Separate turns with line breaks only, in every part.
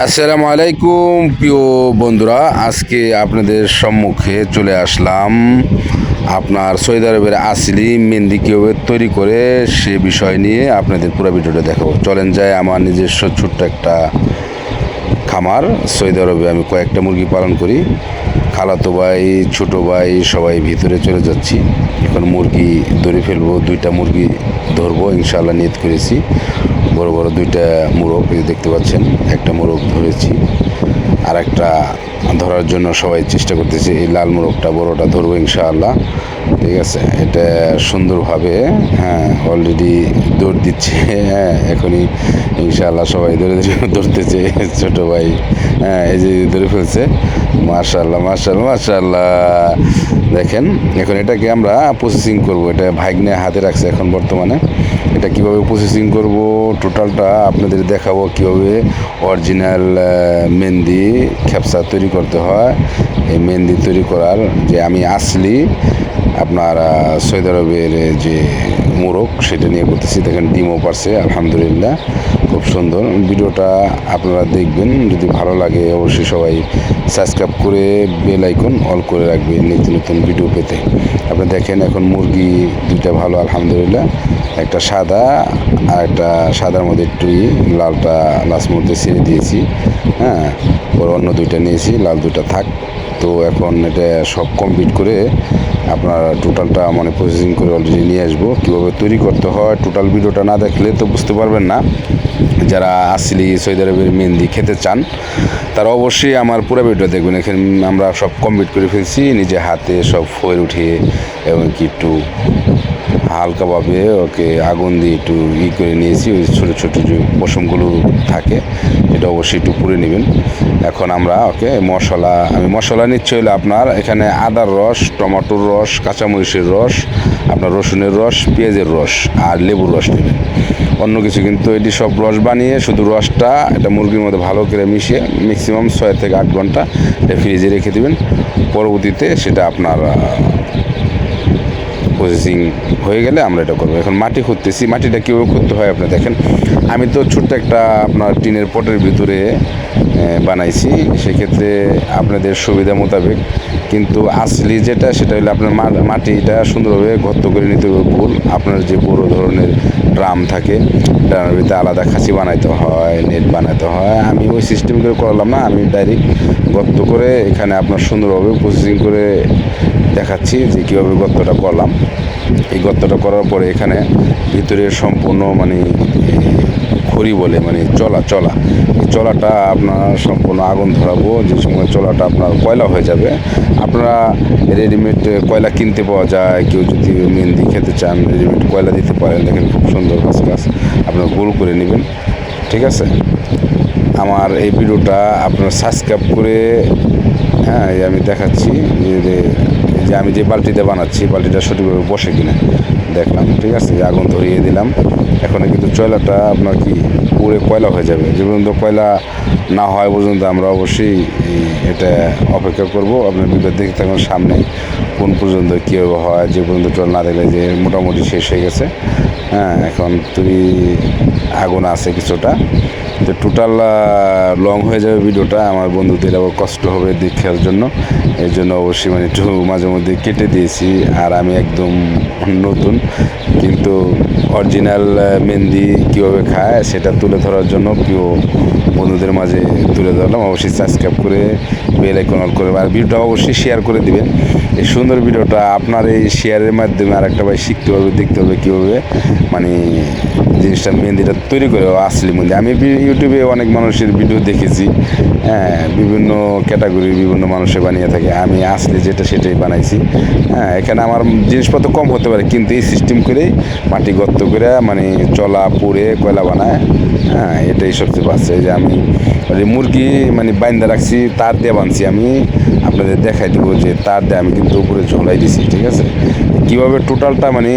আসসালামু আলাইকুম প্রিয় বন্ধুরা, আজকে আপনাদের সম্মুখে চলে আসলাম আপনার সৌদি আরবের আসলি মেহেন্দি কীভাবে তৈরি করে সে বিষয় নিয়ে আপনাদের পুরো ভিডিওটা দেখাবো। চলেন যায় আমার নিজস্ব ছোট্ট একটা খামার। সৌদি আরবে আমি কয়েকটা মুরগি পালন করি। খালাতো ভাই, ছোটো ভাই সবাই ভিতরে চলে যাচ্ছি। এখন মুরগি ধরে ফেলবো, দুইটা মুরগি ধরবো ইনশাআল্লাহ, নিয়ত করেছি। বড় বড় দুইটা মোরগ দেখতে পাচ্ছেন, একটা মোরগ ধরেছি, আর একটা ধরার জন্য সবাই চেষ্টা করতেছে। এই লাল মোরগটা বড়টা ধরবো ইনশাআল্লাহ, ঠিক আছে। এটা সুন্দরভাবে অলরেডি দৌড় দিচ্ছে। এখনই ইনশাআল্লাহ সবাই ধরে ধরতেছে। ছোটো ভাই এই যে ধরে ফেলছে। মাশাআল্লাহ মাশাআল্লাহ মাশাআল্লাহ। দেখেন এখন এটাকে আমরা প্রসেসিং করব। এটা ভাগ্নে হাতে রাখছে এখন বর্তমানে। এটা কিভাবে প্রসেসিং করব টোটালটা আপনাদের দেখাবো, কিভাবে অরিজিনাল মেহেন্দি খেপসা তৈরি করতে হয়। এই মেহেন্দি তৈরি করার যে আমি আসলি আপনার সৌদি আরবের যে মোরগ সেটা নিয়ে করতেছি। দেখেন ডিমও পারছে আলহামদুলিল্লাহ, খুব সুন্দর। ভিডিওটা আপনারা দেখবেন, যদি ভালো লাগে অবশ্যই সবাই সাবস্ক্রাইব করে বেল আইকন অল করে রাখবেন নিত্য নতুন ভিডিও পেতে। আপনি দেখেন এখন মুরগি দুইটা ভালো আলহামদুলিল্লাহ, একটা সাদা আর একটা সাদার মধ্যে একটু লালটা লাস্ট মধ্যে ছেড়ে দিয়েছি। পরে অন্য দুইটা নিয়েছি, লাল দুইটা থাক। তো এখন এটা সব কমপ্লিট করে আপনার টোটালটা মানে প্রসেসিং করে অলরেডি নিয়ে আসবো। কীভাবে তৈরি করতে হয় টোটাল ভিডিওটা না দেখলে তো বুঝতে পারবেন না। যারা আসলি সৌদি আরবের মেহেন্দি খেতে চান তারা অবশ্যই আমার পুরো ভিডিও দেখবেন। এখানে আমরা সব কমপ্লিট করে ফেলছি, নিজে হাতে সব ফয়েল উঠিয়ে এবং কি একটু হালকাভাবে ওকে আগুন দিয়ে একটু করে নিয়েছি। ওই ছোটো ছোটো যে পশমগুলো থাকে এটা অবশ্যই একটু পুড়ে নেবেন। এখন আমরা ওকে আমি মশলা নিচ্ছি হলো আপনার এখানে আদার রস, টমেটোর রস, কাঁচামরিচের রস, আপনার রসুনের রস, পেঁয়াজের রস আর লেবুর রস নেবেন। অন্য কিছু কিন্তু এটি সব রস বানিয়ে শুধু রসটা এটা মুরগির মধ্যে ভালো করে মিশিয়ে ম্যাক্সিমাম 6 থেকে 8 ঘন্টা এটা ফ্রিজে রেখে দেবেন। পরবর্তীতে সেটা আপনার প্রসেসিং হয়ে গেলে আমরা এটা করবো। এখন মাটি খুঁড়তেছি। মাটিটা কীভাবে খুঁড়তে হয় আপনি দেখেন। আমি তো ছোট্ট একটা আপনার টিনের পটের ভিতরে বানাইছি, সেক্ষেত্রে আপনাদের সুবিধা মোতাবেক। কিন্তু আসলি যেটা সেটা হলো আপনার মাটিটা সুন্দরভাবে গর্ত করে নিতে হবে। গোল আপনার যে বড় ধরনের ড্রাম থাকে, ড্রামের ভিতরে আলাদা খাঁচি বানাইতে হয়, নেট বানাতে হয়। আমি ওই সিস্টেম করে করলাম না, আমি ডাইরেক্ট গর্ত করে এখানে আপনার সুন্দরভাবে প্রসেসিং করে দেখাচ্ছি যে কীভাবে গর্তটা করলাম। এই গর্তটা করার পরে এখানে ভিতরে সম্পূর্ণ মানে খড়ি বলে মানে চলা এই চলাটা আপনার সম্পূর্ণ আগুন ধরাবো। যে সময় চলাটা আপনার কয়লা হয়ে যাবে, আপনারা রেডিমেড কয়লা কিনতে পাওয়া যায়। কেউ যদি মেহেন্দি খেতে চান রেডিমেড কয়লা দিতে পারেন। দেখেন খুব সুন্দর কাজ আপনার গোল করে নেবেন, ঠিক আছে। আমার এই ভিডিওটা আপনার সাবস্ক্রাইব করে আমি দেখাচ্ছি যে আমি যে বালতিতে বানাচ্ছি বালতিটা সঠিকভাবে বসে কিনা দেখলাম, ঠিক আছে। আগুন ধরিয়ে দিলাম। এখন কিন্তু চয়লাটা আপনার কি পুরো কয়লা হয়ে যাবে। যে পর্যন্ত কয়লা না হয় পর্যন্ত আমরা অবশ্যই এটা অপেক্ষা করব। আপনার ভিডিও দেখতে থাকুন সামনে কোন পর্যন্ত কীভাবে হয়। যে পর্যন্ত চল না দেখলে যে মোটামুটি শেষ হয়ে গেছে। এখন তুই আগুন আছে কিছুটা, তো টোটাল লং হয়ে যাবে ভিডিওটা। আমার বন্ধুদের আবার কষ্ট হবে দেখার জন্য, এর জন্য অবশ্যই মানে একটু মাঝে মধ্যে কেটে দিয়েছি। আর আমি একদম নতুন, কিন্তু অরিজিনাল মেহেন্দি কীভাবে খায় সেটা তুলে ধরার জন্য প্রিয় বন্ধুদের মাঝে তুলে ধরলাম। অবশ্যই সাবস্ক্রাইব করে বেল আইকন অল করে আর ভিডিওটা অবশ্যই শেয়ার করে দিবেন। এই সুন্দর ভিডিওটা আপনার এই শেয়ারের মাধ্যমে আর একটা ভাই শিখতে পারবে, দেখতে হবে কীভাবে মানে জিনিসটা মেহেন্দিটা তৈরি করে আসলি মেহেন্দি। আমি ইউটিউবে অনেক মানুষের ভিডিও দেখেছি, বিভিন্ন ক্যাটাগরির বিভিন্ন মানুষে বানিয়ে থাকে। আমি আসলি যেটা সেটাই বানাইছি। এখানে আমার জিনিসপত্র কম হতে পারে, কিন্তু এই সিস্টেম করেই মাটি গর্ত করে মানে চলা পুড়ে কয়লা বানায়। এটাই সবচেয়ে বাঁচছে যে আমি মুরগি মানে বাইন্দা রাখছি, তার দিয়ে বানছি। আমি আপনাদের দেখাই দেবো যে তার দিয়ে আমি কিন্তু উপরে ঝোলাই দিছি, ঠিক আছে। কীভাবে টোটালটা মানে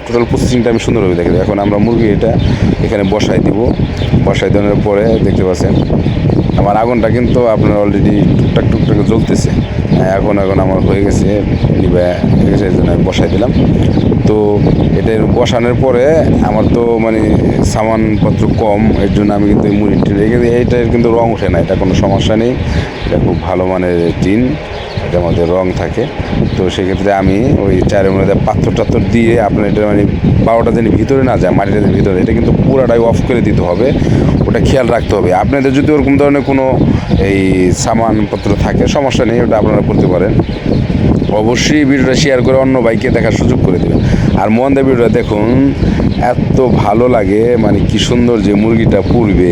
টোটাল প্রসেসিংটা আমি সুন্দরভাবে দেখে দেবো। এখন আমরা মুরগি এটা এখানে বসাই দেওয়ার পরে দেখতে পাচ্ছেন আমার আগুনটা কিন্তু আপনার অলরেডি টুকটাক জ্বলতেছে। এখন আমার হয়ে গেছে, নিবে হয়ে গেছে, এই জন্য আমি বসাই দিলাম। তো এটা বসানোর পরে আমার তো মানে সামানপত্র কম, এর জন্য আমি কিন্তু এই মুড়িটি রেখে দিই। এইটার কিন্তু রং ওঠে না, এটা কোনো সমস্যা নেই, এটা খুব ভালো মানের টিন, এটার মধ্যে রং থাকে। তো সেক্ষেত্রে আমি ওই চারের মধ্যে পাথর দিয়ে আপনার এটা মানে 12টা যেন ভিতরে না যায়, মাটিটা যেন ভিতরে, এটা কিন্তু পুরাটাই অফ করে দিতে হবে, ওটা খেয়াল রাখতে হবে। আপনাদের যদি ওরকম ধরনের কোনো এই সামানপত্র থাকে সমস্যা নেই, ওটা আপনারা করতে পারেন। অবশ্যই ভিডিওটা শেয়ার করে অন্য ভাইকে দেখার সুযোগ করে দেবেন। আর মন দিয়ে ভিডিওটা দেখুন, এত ভালো লাগে, মানে কি সুন্দর যে মুরগিটা পুড়বে,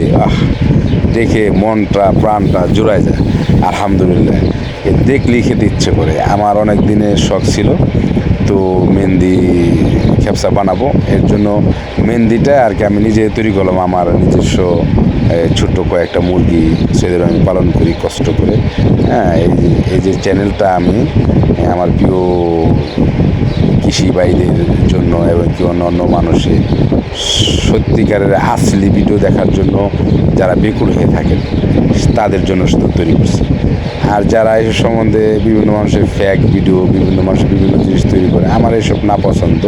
দেখে মনটা প্রাণটা জুড়ায় যায়। আলহামদুলিল্লাহ, দেখলেই খেতে ইচ্ছে করে। আমার অনেক দিনের শখ ছিল তো মেহেন্দি খেপসা বানাবো, এর জন্য মেহেন্দিটা আর কি আমি নিজে তৈরি করলাম। আমার নিজস্ব ছোট্ট কয়েকটা মুরগি সেদের আমি পালন করি কষ্ট করে। হ্যাঁ, এই যে চ্যানেলটা আমি আমার প্রিয় কৃষি ভাইদের জন্য এবং কি অন্য মানুষের সত্যিকারের আসলি ভিডিও দেখার জন্য যারা বেকুল হয়ে থাকেন তাদের জন্য শুধু তৈরি করছি। আর যারা এসব সম্বন্ধে বিভিন্ন মানুষের ফ্যাক ভিডিও, বিভিন্ন মানুষের বিভিন্ন জিনিস তৈরি করে, আমার এসব না পছন্দ।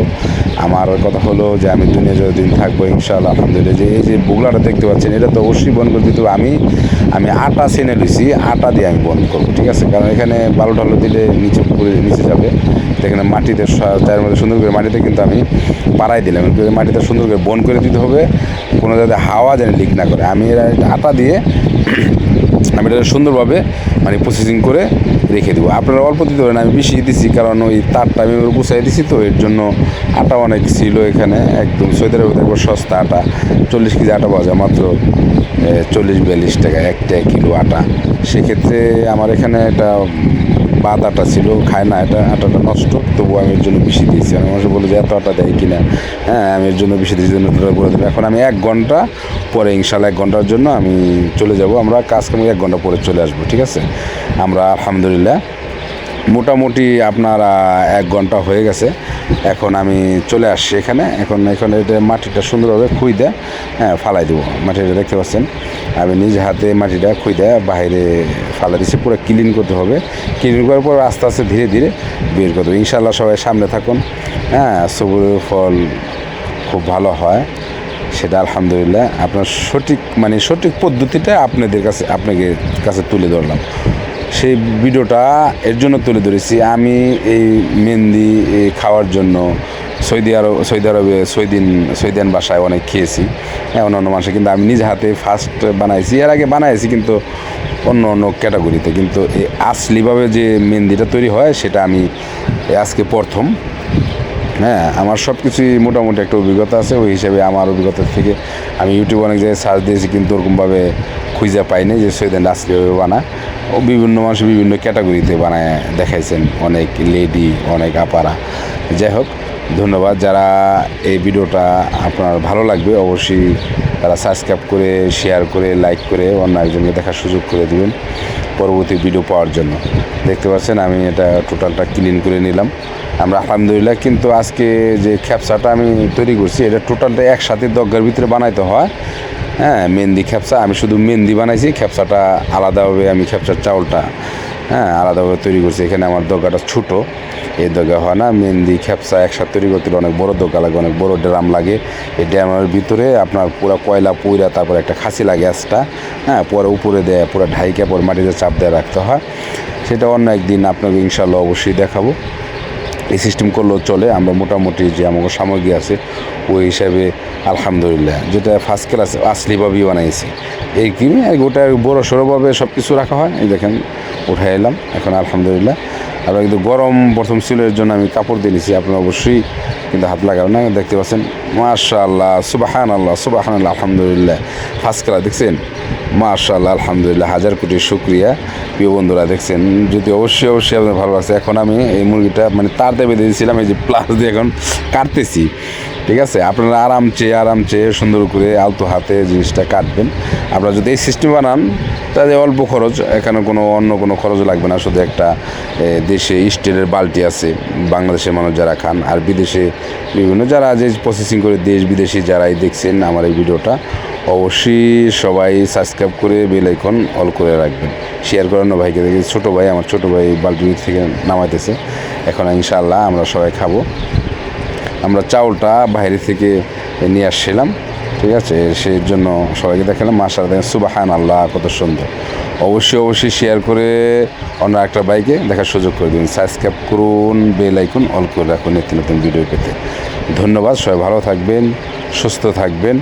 আমার কথা হলো যে আমি দুনিয়া যতদিন থাকবো ইনশাআল্লাহ আলহামদুলিল্লাহ, যে এই যে বুগলাটা দেখতে পাচ্ছেন এটা তো অবশ্যই বন্ধ করে দিতে হবে। আমি আটা ছেনে লইছি, আটা দিয়ে আমি বন্ধ করবো, ঠিক আছে? কারণ এখানে বালু ঢালু দিলে নিচে যাবে। এখানে মাটিতে চায়ের মধ্যে সুন্দর করে মাটিতে কিন্তু আমি পাড়াই দিলাম, মাটিতে সুন্দর করে বন্ধ করে দিতে হবে, কোনো যাতে হাওয়া যেন লিক না করে। আমি আটা দিয়ে আমি এটা সুন্দরভাবে মানে প্রসেসিং করে রেখে দেবো। আপনারা অল্প দিতে পারেন, আমি বেশি দিছি কারণ ওই তারটা আমি গুছাই দিছি, তো এর জন্য আটা অনেক ছিল এখানে। একদম সৌদি আরবে একবার সস্তা আটা, 40 কেজি আটা পাওয়া যায় মাত্র 40-42 টাকা 1 কিলো আটা। সেক্ষেত্রে আমার এখানে একটা বাদ আটা ছিল, খায় না, আটাটা নষ্ট, তবুও আমি এর জন্য বেশি দিয়েছি। আমি মানুষ বলে যে এত আটা দেয় কিনা, হ্যাঁ আমি এর জন্য বেশি দিয়েছি, জন্য করে দেবো। এখন আমি 1 ঘন্টা পরে ইনশাল্লাহ 1 ঘন্টার জন্য আমি চলে যাব, আমরা কাজ কাম 1 ঘন্টা পরে চলে আসবো, ঠিক আছে? আমরা আলহামদুলিল্লাহ মোটামুটি আপনার 1 ঘন্টা হয়ে গেছে। এখন আমি চলে আসছি এখানে। এখন এটা মাটিটা সুন্দরভাবে খুঁইদে ফালাই দেবো। মাটিটা দেখতে পাচ্ছেন আমি নিজ হাতে মাটিটা খুঁইদে বাইরে ফালাই দিচ্ছি, পুরো ক্লিন করতে হবে। ক্লিন করার পর আস্তে আস্তে ধীরে ধীরে বের করতে হবে। ইনশাআল্লাহ সবাই সামনে থাকুন। সবুরের ফল খুব ভালো হয়, সেটা আলহামদুলিল্লাহ। আপনার সঠিক পদ্ধতিটা আপনাকে কাছে তুলে ধরলাম। সেই ভিডিওটা এর জন্য তুলে ধরেছি, আমি এই মেহেন্দি খাওয়ার জন্য সৌদি আরবে সৌদিয়ান বাসায় অনেক খেয়েছি, অন্য মাসে, কিন্তু আমি নিজ হাতে ফার্স্ট বানাইছি। এর আগে বানাইছি কিন্তু অন্য ক্যাটাগরিতে, কিন্তু এই আসলিভাবে যে মেহেন্দিটা তৈরি হয় সেটা আমি আজকে প্রথম। আমার সব কিছুই মোটামুটি একটা অভিজ্ঞতা আছে, ওই হিসাবে আমার অভিজ্ঞতা থেকে আমি ইউটিউবে অনেক জায়গায় সার্চ দিয়েছি, কিন্তু ওরকমভাবে খুঁজে পাইনি যে সৌদিয়ান আসলিভাবে বানায়। ও বিভিন্ন মানুষ বিভিন্ন ক্যাটাগরিতে বানায় দেখাইছেন, অনেক লেডি, অনেক আপারা। যাই হোক, ধন্যবাদ। যারা এই ভিডিওটা আপনার ভালো লাগবে অবশ্যই তারা সাবস্ক্রাইব করে, শেয়ার করে, লাইক করে অন্য একজনকে দেখার সুযোগ করে দেবেন পরবর্তী ভিডিও পাওয়ার জন্য। দেখতে পাচ্ছেন আমি এটা টোটালটা ক্লিন করে নিলাম আমরা আলহামদুলিল্লাহ। কিন্তু আজকে যে খেপসাটা আমি তৈরি করছি এটা টোটালটা একসাথে দগ্গার ভিতরে বানাইতে হয়। মেহেন্দি খেপসা আমি শুধু মেহেন্দি বানাইছি, খেপসাটা আলাদাভাবে আমি খেপসার চাউলটা আলাদাভাবে তৈরি করছি। এখানে আমার দগ্গাটা ছোটো, এই দগ্গা হয় না। মেহেন্দি খেপসা একসাথে তৈরি করতে অনেক বড় দগ্গা লাগে, অনেক বড় ড্রাম লাগে। এই ড্রামের ভিতরে আপনার পুরো কয়লা পুইরা, তারপরে একটা খাসি লাগে গ্যাসটা, পরে উপরে দেয়, পুরো ঢাইকা পরে মাটিতে চাপ দিয়ে রাখতে হয়। সেটা অন্য একদিন আপনাকে ইনশাল্লাহ অবশ্যই দেখাবো। এই সিস্টেম করলেও চলে। আমরা মোটামুটি যে আমাকে সামগ্রী আছে ওই হিসাবে আলহামদুলিল্লাহ যেটা ফার্স্ট ক্লাস আসলিভাবেই বানাইছি। এই কি গোটা বড়ো সড়োভাবে সব কিছু রাখা হয়। এই দেখেন উঠে এলাম এখন আলহামদুলিল্লাহ। আর কিন্তু গরম প্রথম ছিল, এর জন্য আমি কাপড় দিয়ে নিয়েছি, আপনারা অবশ্যই কিন্তু হাত লাগাবেন না। দেখতে পাচ্ছেন মাশাআল্লাহ, সুবহানাল্লাহ, সুবহানাল্লাহ, আলহামদুলিল্লাহ, ফার্স্ট ক্লাস। দেখছেন মাশাআল্লাহ, আলহামদুলিল্লাহ, হাজার কোটি শুকরিয়া প্রিয় বন্ধুরা। দেখছেন যদি অবশ্যই আপনার ভালো লাগছে। এখন আমি এই মুরগিটা মানে তার দিয়ে বেঁধে দিয়েছিলাম, এই যে প্লাস দিয়ে এখন কাটতেছি, ঠিক আছে? আপনারা আরাম চেয়ে সুন্দর করে আলতো হাতে জিনিসটা কাটবেন। আপনারা যদি এই সিস্টেম বানান তাহলে অল্প খরচ, এখানে অন্য কোনো খরচ লাগবে না। শুধু একটা দেশে স্টিলের বালতি আছে, বাংলাদেশের মানুষ যারা খান, আর বিদেশে বিভিন্ন যারা যে প্রসেসিং করে দেশ বিদেশি যারাই দেখছেন আমার এই ভিডিওটা অবশ্যই সবাই সাবস্ক্রাইব করে বেল আইকন অল করে রাখবেন, শেয়ার করেন না ভাইকে। দেখি ছোটো ভাই, আমার ছোটো ভাই বালতি থেকে নামাইতেছে। এখন ইনশাআল্লাহ আমরা সবাই খাবো। আমরা চাউলটা বাইরে থেকে নিয়ে আসছিলাম, ঠিক আছে, সেই জন্য সবাইকে দেখালাম। মাশাআল্লাহ, দেখেন সুবহানাল্লাহ, কত সুন্দর। অবশ্যই শেয়ার করে অন্য একটা বাইকে দেখার সুযোগ করে দিন। সাবস্ক্রাইব করুন, বেল আইকন অল করে রাখুন নিত্য নতুন ভিডিও পেতে। ধন্যবাদ, সবাই ভালো থাকবেন, সুস্থ থাকবেন।